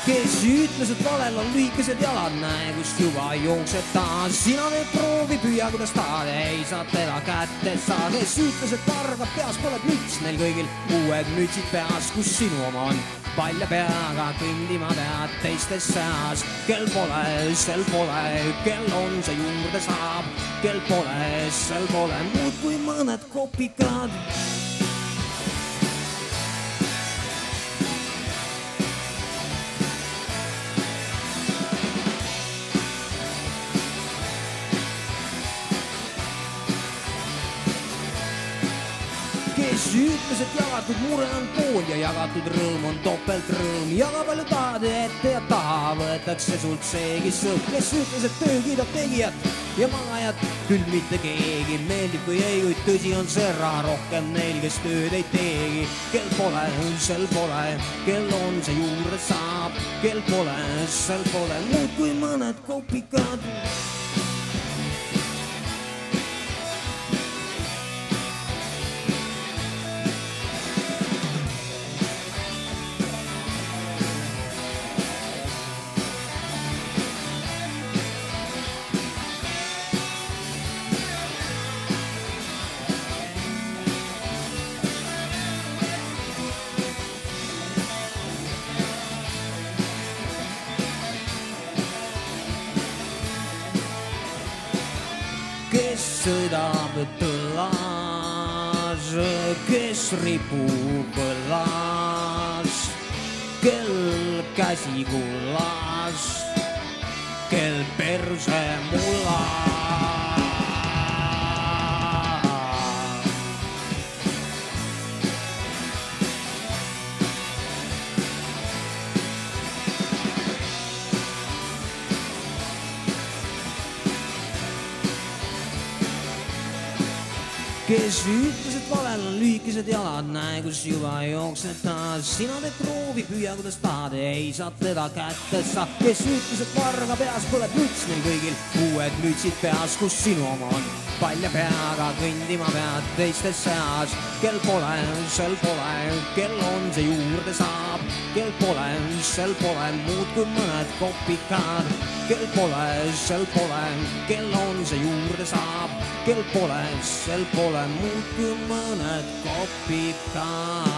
kes ütles, et valel on lühikesed jalad, näe, kus juba jookseb ta. Sina teed proovi, püüa kuidas tahad, ei saa teda kätte saa. Kes ütles, et targad peas pole müts, neil kõigil uued mütsid peas, kus sinu oma on. Palja peaga kõndima pead teistes seas, kel pole, sel pole, kel on, see juurde saab. Kel pole, sel pole muud kui mõned kopikad. Kes ütles, et jagatud mure on pool ja jagatud rõõm on topeltrõõm. Jaga palju tahad ja ette ja taha võetakse sult seegi sõõm. Kes ütles, et töö kiidab tegijat ja magajat, küll mitte keegi. Meeldib kui ei, kuid tõsi on see raha rohkem neil, kes tööd ei teegi. Kel pole, sel pole, kel on, see juurde saab. Kel pole, sel pole muud kui mõned kopikad. Kes sõidab tõllas, kes ripub põllas, kel käsi kullas, kel perse mullas. Kes ütles, et valel on lühikesed jalad, näe, kus juba jookseb ta. Sina teed proovi, püüa kuidas tahad, ei saa teda kätte saa. Kes ütles, et varga peas põleb müts, neil kõigil uued mütsid peas, kus sinu oma on. Palja peaga kõndima pead teistes seas, kel pole, sel pole, kel on, see juurde saab. Kel pole, sel pole muud kui mõned kopikad. Kel pole, sel pole, kel on, see juurde saab. Kel pole, sel pole muud kui mõned kopikad.